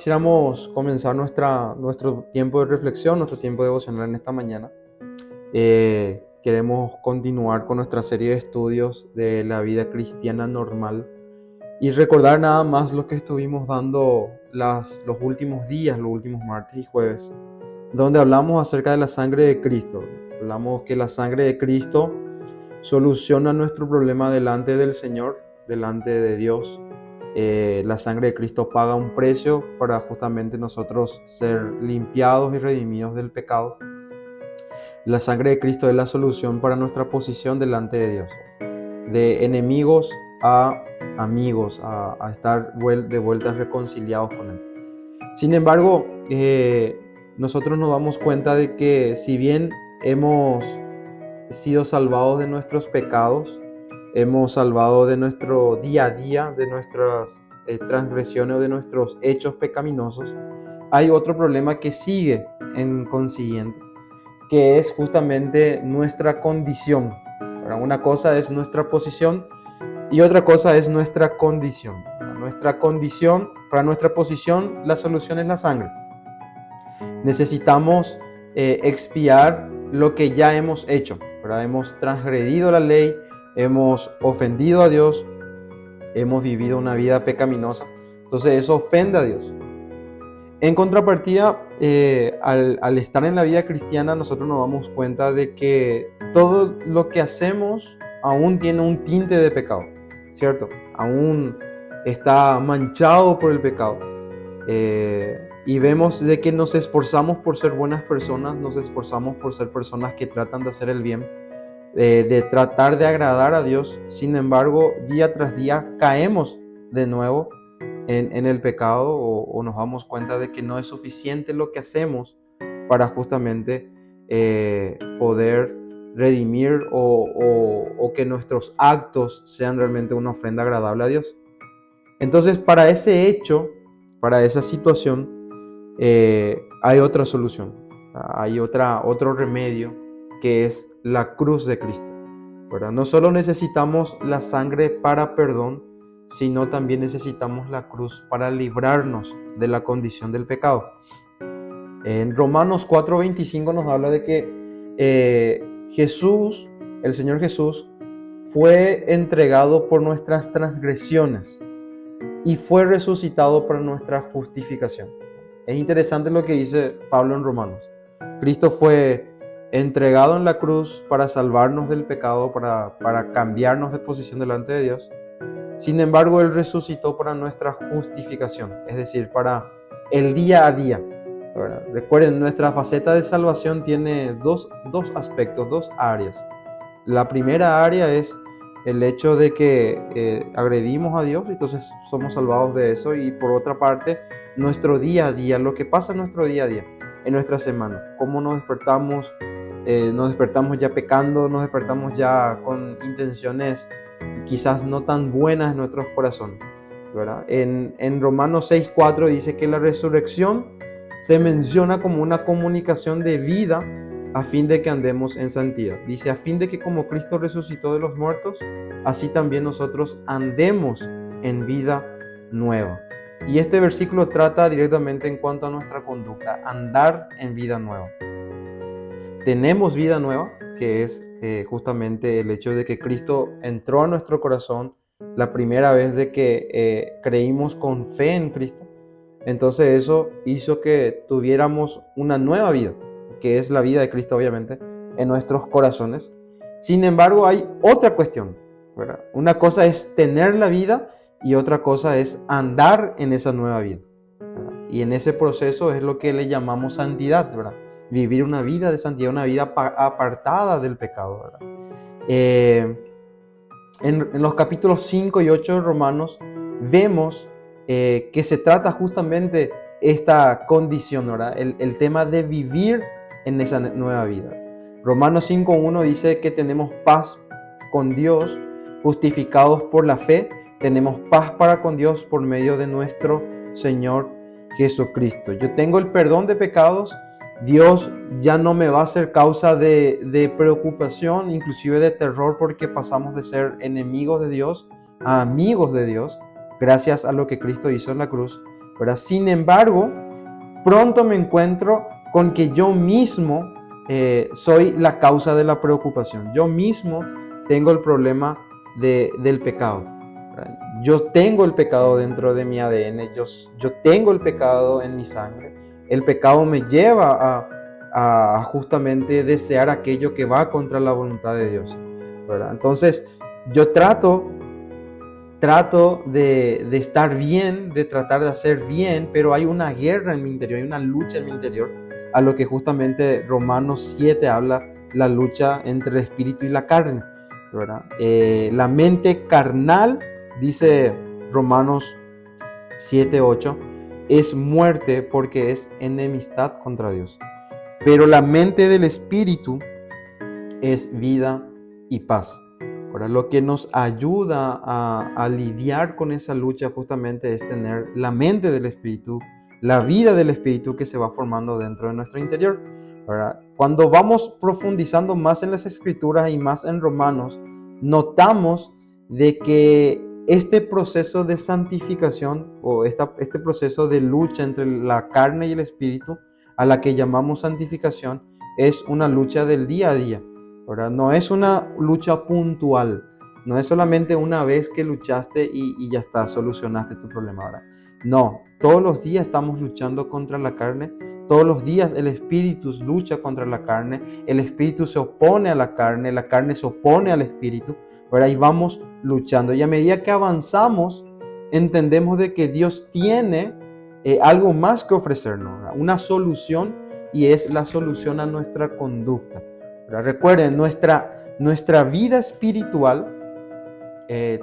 quisiéramos comenzar nuestro tiempo de reflexión, nuestro tiempo devocional en esta mañana. Queremos continuar con nuestra serie de estudios de la vida cristiana normal y recordar nada más lo que estuvimos dando los últimos días, los últimos martes y jueves, donde hablamos acerca de la sangre de Cristo. Hablamos que la sangre de Cristo soluciona nuestro problema delante del Señor, delante de Dios. La sangre de Cristo paga un precio para justamente nosotros ser limpiados y redimidos del pecado. La sangre de Cristo es la solución para nuestra posición delante de Dios, de enemigos a amigos, a estar de vuelta reconciliados con Él. Sin embargo, nosotros nos damos cuenta de que si bien hemos sido salvados de nuestros pecados, hemos salvado de nuestro día a día, de nuestras transgresiones o de nuestros hechos pecaminosos, hay otro problema que sigue en consiguiente, que es justamente nuestra condición. Una cosa es nuestra posición y otra cosa es nuestra condición. Para nuestra posición, la solución es la sangre. Necesitamos expiar lo que ya hemos hecho, ¿verdad? Hemos transgredido la ley, hemos ofendido a Dios, hemos vivido una vida pecaminosa. Entonces eso ofende a Dios. En contrapartida, al estar en la vida cristiana, nosotros nos damos cuenta de que todo lo que hacemos aún tiene un tinte de pecado, ¿cierto? Aún está manchado por el pecado. Y vemos de que nos esforzamos por ser buenas personas, nos esforzamos por ser personas que tratan de hacer el bien, de tratar de agradar a Dios. Sin embargo, día tras día caemos de nuevo en el pecado o nos damos cuenta de que no es suficiente lo que hacemos para justamente poder redimir o que nuestros actos sean realmente una ofrenda agradable a Dios. Entonces, para ese hecho, para esa situación, hay otra solución, hay otro remedio, que es la cruz de Cristo, ¿verdad? No solo necesitamos la sangre para perdón, sino también necesitamos la cruz para librarnos de la condición del pecado. En Romanos 4:25 nos habla de que Jesús, el Señor Jesús, fue entregado por nuestras transgresiones y fue resucitado para nuestra justificación. Es interesante lo que dice Pablo en Romanos. Cristo fue entregado en la cruz para salvarnos del pecado, para cambiarnos de posición delante de Dios. Sin embargo, Él resucitó para nuestra justificación, es decir, para el día a día, ¿verdad? Recuerden, nuestra faceta de salvación tiene dos aspectos, dos áreas. La primera área es el hecho de que agredimos a Dios, entonces somos salvados de eso. Y por otra parte, nuestro día a día, lo que pasa en nuestro día a día, en nuestra semana, cómo nos despertamos ya pecando, nos despertamos ya con intenciones quizás no tan buenas en nuestros corazones, ¿verdad? En Romanos 6:4 dice que la resurrección se menciona como una comunicación de vida a fin de que andemos en santidad. Dice, a fin de que como Cristo resucitó de los muertos, así también nosotros andemos en vida nueva. Y este versículo trata directamente en cuanto a nuestra conducta, andar en vida nueva. Tenemos vida nueva, que es justamente el hecho de que Cristo entró a nuestro corazón la primera vez de que creímos con fe en Cristo. Entonces eso hizo que tuviéramos una nueva vida, que es la vida de Cristo obviamente, en nuestros corazones. Sin embargo, hay otra cuestión, ¿verdad? Una cosa es tener la vida y otra cosa es andar en esa nueva vida, ¿verdad? Y en ese proceso es lo que le llamamos santidad, ¿verdad? Vivir una vida de santidad, una vida apartada del pecado, ¿verdad? En los capítulos 5 y 8 de Romanos vemos que se trata justamente esta condición, ¿verdad? El tema de vivir en esa nueva vida. Romanos 5:1 dice que tenemos paz con Dios, justificados por la fe, tenemos paz para con Dios por medio de nuestro Señor Jesucristo. Yo tengo el perdón de pecados, Dios ya no me va a ser causa de preocupación, inclusive de terror, porque pasamos de ser enemigos de Dios a amigos de Dios, gracias a lo que Cristo hizo en la cruz. ¿verdad? Sin embargo, pronto me encuentro con que yo mismo soy la causa de la preocupación. Yo mismo tengo el problema del pecado, ¿verdad? Yo tengo el pecado dentro de mi ADN, yo tengo el pecado en mi sangre. El pecado me lleva a justamente desear aquello que va contra la voluntad de Dios, ¿verdad? Entonces, yo trato de estar bien, de tratar de hacer bien, pero hay una guerra en mi interior, hay una lucha en mi interior, a lo que justamente Romanos 7 habla, la lucha entre el espíritu y la carne, ¿verdad? La mente carnal, dice Romanos 7:8, es muerte porque es enemistad contra Dios. Pero la mente del espíritu es vida y paz. Ahora, lo que nos ayuda a lidiar con esa lucha justamente es tener la mente del espíritu, la vida del espíritu que se va formando dentro de nuestro interior. Ahora, cuando vamos profundizando más en las escrituras y más en Romanos, notamos de que este proceso de santificación o este proceso de lucha entre la carne y el espíritu, a la que llamamos santificación, es una lucha del día a día, ¿verdad? No es una lucha puntual, no es solamente una vez que luchaste y ya está, solucionaste tu problema, ¿verdad? No, todos los días estamos luchando contra la carne, todos los días el espíritu lucha contra la carne, el espíritu se opone a la carne se opone al espíritu, ¿verdad? Y vamos luchando. Y a medida que avanzamos, entendemos de que Dios tiene algo más que ofrecernos, ¿verdad? Una solución, y es la solución a nuestra conducta, ¿verdad? Recuerden, nuestra vida espiritual,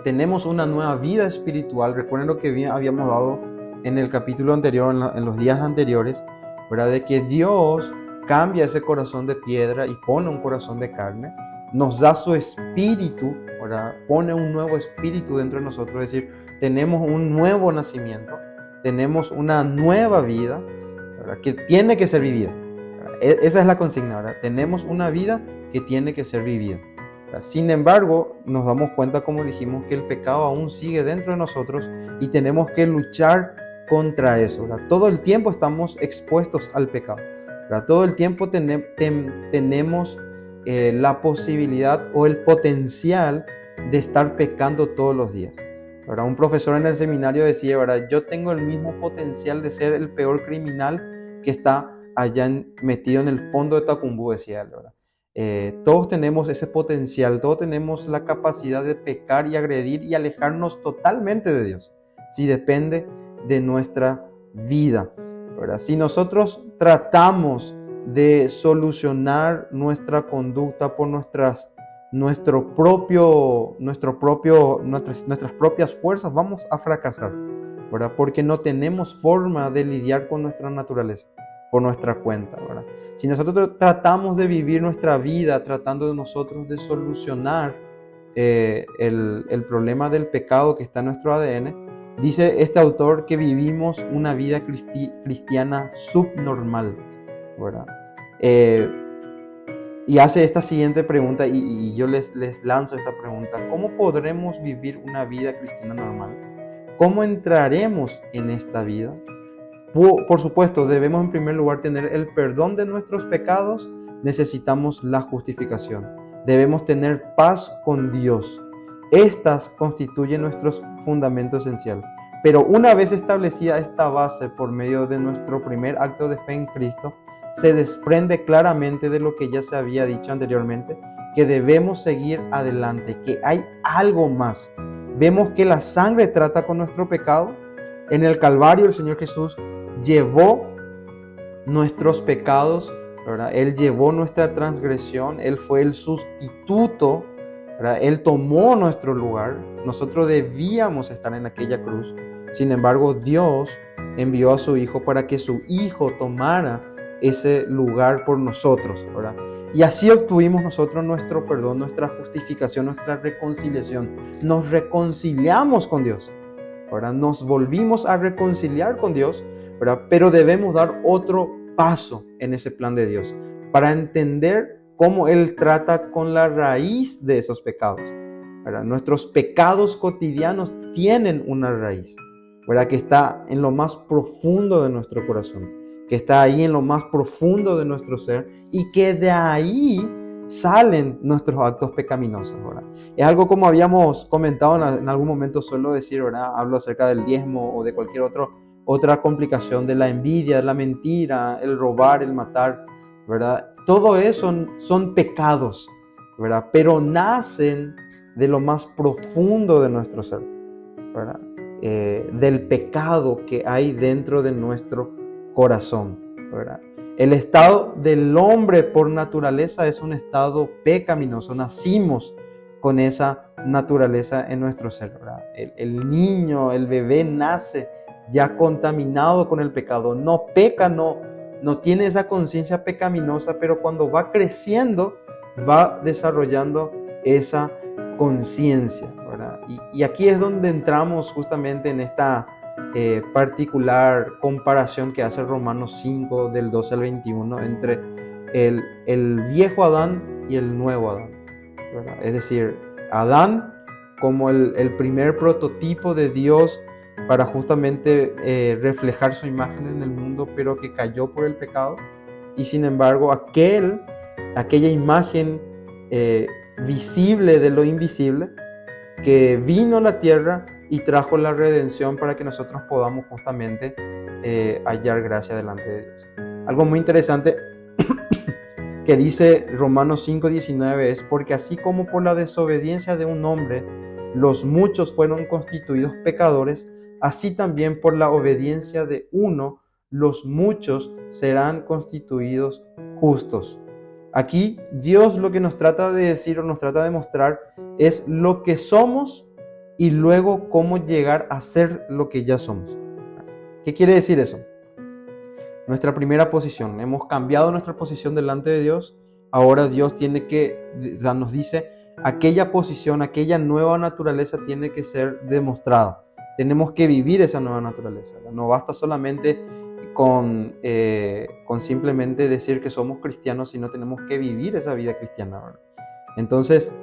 tenemos una nueva vida espiritual. Recuerden lo que habíamos dado en el capítulo anterior, en los días anteriores, ¿verdad? De que Dios cambia ese corazón de piedra y pone un corazón de carne, nos da su espíritu, ¿verdad? Pone un nuevo espíritu dentro de nosotros, es decir, tenemos un nuevo nacimiento, tenemos una nueva vida, ¿verdad? Que tiene que ser vivida, ¿verdad? Esa es la consigna, ¿verdad? Tenemos una vida que tiene que ser vivida, ¿verdad? Sin embargo, nos damos cuenta, como dijimos, que el pecado aún sigue dentro de nosotros y tenemos que luchar contra eso, ¿verdad? Todo el tiempo estamos expuestos al pecado, ¿verdad? Todo el tiempo tenemos la posibilidad o el potencial de estar pecando todos los días, ¿verdad? Un profesor en el seminario decía, ¿verdad? Yo tengo el mismo potencial de ser el peor criminal que está allá metido en el fondo de Tacumbú, decía él, ¿verdad? Todos tenemos ese potencial, todos tenemos la capacidad de pecar y agredir y alejarnos totalmente de Dios, si depende de nuestra vida, ¿verdad? Si nosotros tratamos de solucionar nuestra conducta por nuestras propias fuerzas, vamos a fracasar, ¿verdad? Porque no tenemos forma de lidiar con nuestra naturaleza por nuestra cuenta, ¿verdad? Si nosotros tratamos de vivir nuestra vida tratando de nosotros de solucionar el problema del pecado que está en nuestro ADN, dice este autor que vivimos una vida cristiana subnormal, ¿verdad? Y hace esta siguiente pregunta, y yo les lanzo esta pregunta: ¿cómo podremos vivir una vida cristiana normal? ¿Cómo entraremos en esta vida? Por supuesto, debemos en primer lugar tener el perdón de nuestros pecados, necesitamos la justificación, debemos tener paz con Dios. Estas constituyen nuestro fundamento esencial. Pero una vez establecida esta base por medio de nuestro primer acto de fe en Cristo, se desprende claramente de lo que ya se había dicho anteriormente, que debemos seguir adelante, que hay algo más. Vemos que la sangre trata con nuestro pecado. En el Calvario el Señor Jesús llevó nuestros pecados, ¿verdad? Él llevó nuestra transgresión, Él fue el sustituto, ¿verdad? Él tomó nuestro lugar. Nosotros debíamos estar en aquella cruz. Sin embargo, Dios envió a su Hijo para que su Hijo tomara ese lugar por nosotros, ¿verdad? Y así obtuvimos nosotros nuestro perdón, nuestra justificación, nuestra reconciliación. Nos reconciliamos con Dios, ¿verdad? Nos volvimos a reconciliar con Dios, ¿verdad? Pero debemos dar otro paso en ese plan de Dios para entender cómo Él trata con la raíz de esos pecados, ¿verdad? Nuestros pecados cotidianos tienen una raíz, ¿verdad? Que está en lo más profundo de nuestro corazón, que está ahí en lo más profundo de nuestro ser y que de ahí salen nuestros actos pecaminosos, ¿verdad? Es algo como habíamos comentado en algún momento, suelo decir, ¿verdad? Hablo acerca del diezmo o de cualquier otra complicación, de la envidia, de la mentira, el robar, el matar, ¿verdad? Todo eso son pecados, ¿verdad? Pero nacen de lo más profundo de nuestro ser, ¿verdad? Del pecado que hay dentro de nuestro corazón, ¿verdad? El estado del hombre por naturaleza es un estado pecaminoso. Nacimos con esa naturaleza en nuestro ser, ¿verdad? El niño, el bebé nace ya contaminado con el pecado. No peca, no tiene esa conciencia pecaminosa, pero cuando va creciendo, va desarrollando esa conciencia, ¿verdad? Y aquí es donde entramos justamente en esta particular comparación que hace Romanos 5 del 12 al 21 entre el viejo Adán y el nuevo Adán, ¿verdad? Es decir, Adán como el primer prototipo de Dios para justamente reflejar su imagen en el mundo, pero que cayó por el pecado. Y sin embargo, aquella imagen visible de lo invisible, que vino a la tierra y trajo la redención para que nosotros podamos justamente hallar gracia delante de Dios. Algo muy interesante que dice Romanos 5:19 es: porque así como por la desobediencia de un hombre los muchos fueron constituidos pecadores, así también por la obediencia de uno los muchos serán constituidos justos. Aquí Dios lo que nos trata de decir o nos trata de mostrar es lo que somos y luego cómo llegar a ser lo que ya somos. ¿Qué quiere decir eso? Nuestra primera posición, hemos cambiado nuestra posición delante de Dios. Ahora Dios nos dice, aquella posición, aquella nueva naturaleza tiene que ser demostrada. Tenemos que vivir esa nueva naturaleza. No basta solamente con simplemente decir que somos cristianos, sino tenemos que vivir esa vida cristiana, ¿verdad? Entonces,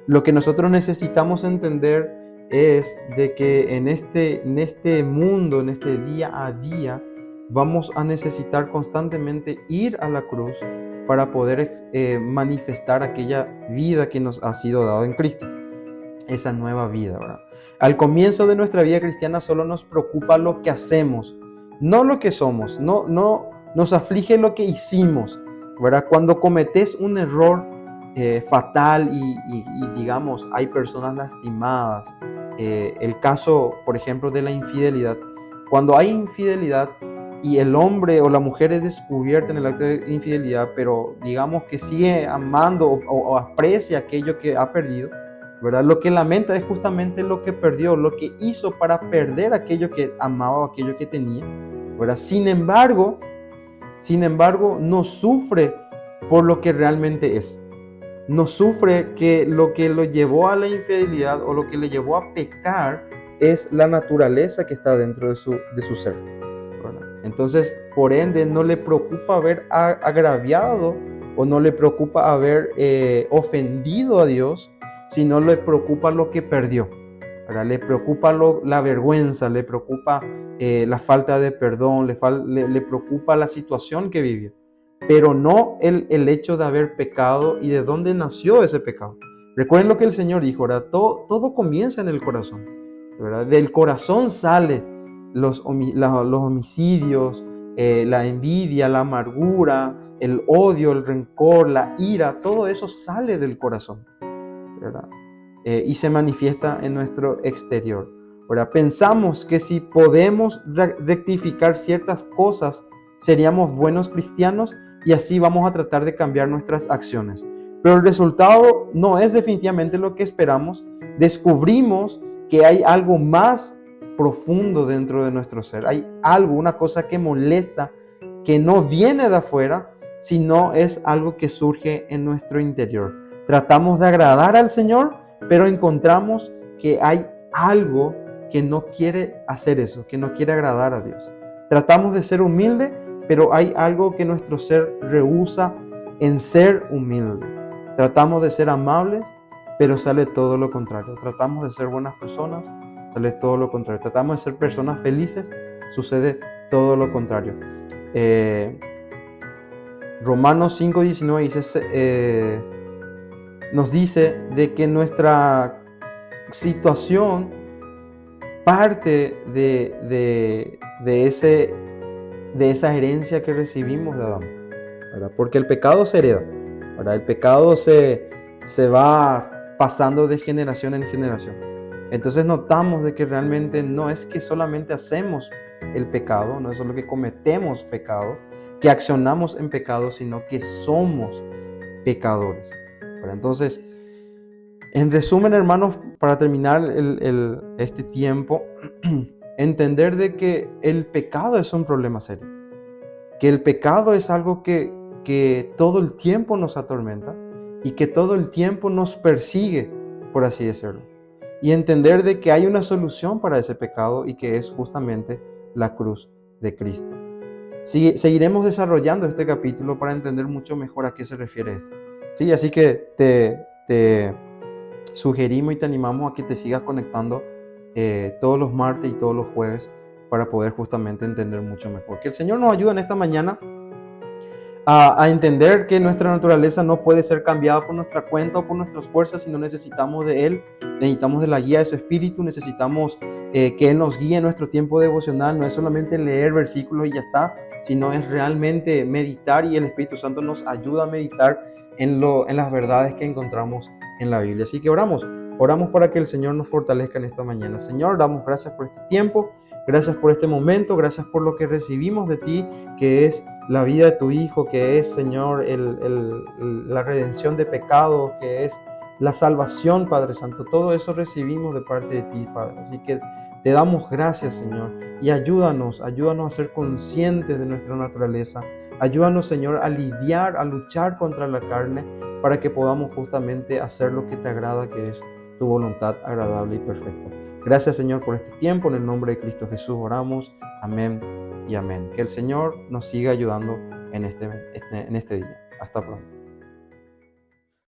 lo que nosotros necesitamos entender es de que en este mundo, en este día a día, vamos a necesitar constantemente ir a la cruz para poder manifestar aquella vida que nos ha sido dada en Cristo, esa nueva vida, ¿verdad? Al comienzo de nuestra vida cristiana solo nos preocupa lo que hacemos, no lo que somos, no nos aflige lo que hicimos, ¿verdad? Cuando cometes un error fatal y digamos hay personas lastimadas, el caso por ejemplo de la infidelidad, cuando hay infidelidad y el hombre o la mujer es descubierta en el acto de infidelidad, pero digamos que sigue amando o aprecia aquello que ha perdido, ¿verdad? Lo que lamenta es justamente lo que perdió, lo que hizo para perder aquello que amaba o aquello que tenía, ¿verdad? Sin embargo, no sufre por lo que realmente es. No sufre que lo llevó a la infidelidad o lo que le llevó a pecar es la naturaleza que está dentro de su ser, ¿verdad? Entonces, por ende, no le preocupa haber agraviado o no le preocupa haber ofendido a Dios, sino le preocupa lo que perdió, ¿verdad? Le preocupa la vergüenza, le preocupa la falta de perdón, le preocupa la situación que vivió, pero no el hecho de haber pecado y de dónde nació ese pecado. Recuerden lo que el Señor dijo, ¿verdad? Todo comienza en el corazón, ¿verdad? Del corazón sale los homicidios, la envidia, la amargura, el odio, el rencor, la ira, todo eso sale del corazón, ¿verdad? Y se manifiesta en nuestro exterior, ¿verdad? Pensamos que si podemos rectificar ciertas cosas, seríamos buenos cristianos y así vamos a tratar de cambiar nuestras acciones. Pero el resultado no es definitivamente lo que esperamos. Descubrimos que hay algo más profundo dentro de nuestro ser. Hay algo, una cosa que molesta, que no viene de afuera, sino es algo que surge en nuestro interior. Tratamos de agradar al Señor, pero encontramos que hay algo que no quiere hacer eso, que no quiere agradar a Dios. Tratamos de ser humildes, pero hay algo que nuestro ser rehúsa en ser humilde. Tratamos de ser amables, pero sale todo lo contrario. Tratamos de ser buenas personas, sale todo lo contrario. Tratamos de ser personas felices, sucede todo lo contrario. Romanos 5:19 nos dice de que nuestra situación parte de esa herencia que recibimos de Adán, ¿verdad? Porque el pecado se hereda, ¿verdad? El pecado se va pasando de generación en generación. Entonces notamos de que realmente no es que solamente hacemos el pecado, no es solo que cometemos pecado, que accionamos en pecado, sino que somos pecadores, ¿verdad? Entonces, en resumen, hermanos, para terminar este tiempo, entender de que el pecado es un problema serio, que el pecado es algo que todo el tiempo nos atormenta y que todo el tiempo nos persigue, por así decirlo. Y entender de que hay una solución para ese pecado y que es justamente la cruz de Cristo. Seguiremos desarrollando este capítulo para entender mucho mejor a qué se refiere esto. Sí, así que te sugerimos y te animamos a que te sigas conectando todos los martes y todos los jueves para poder justamente entender mucho mejor. Que el Señor nos ayude en esta mañana a entender que nuestra naturaleza no puede ser cambiada por nuestra cuenta o por nuestras fuerzas, sino necesitamos de Él, necesitamos de la guía de su Espíritu, necesitamos que Él nos guíe en nuestro tiempo devocional. No es solamente leer versículos y ya está, sino es realmente meditar, y el Espíritu Santo nos ayuda a meditar en las verdades que encontramos en la Biblia. Así que oramos para que el Señor nos fortalezca en esta mañana. Señor, damos gracias por este tiempo, gracias por este momento, gracias por lo que recibimos de ti, que es la vida de tu Hijo, que es, Señor, la redención de pecados, que es la salvación, Padre Santo. Todo eso recibimos de parte de ti, Padre. Así que te damos gracias, Señor, y ayúdanos a ser conscientes de nuestra naturaleza. Ayúdanos, Señor, a lidiar, a luchar contra la carne, para que podamos justamente hacer lo que te agrada, que es tu voluntad agradable y perfecta. Gracias, Señor, por este tiempo. En el nombre de Cristo Jesús oramos. Amén y amén. Que el Señor nos siga ayudando en este día. Hasta pronto.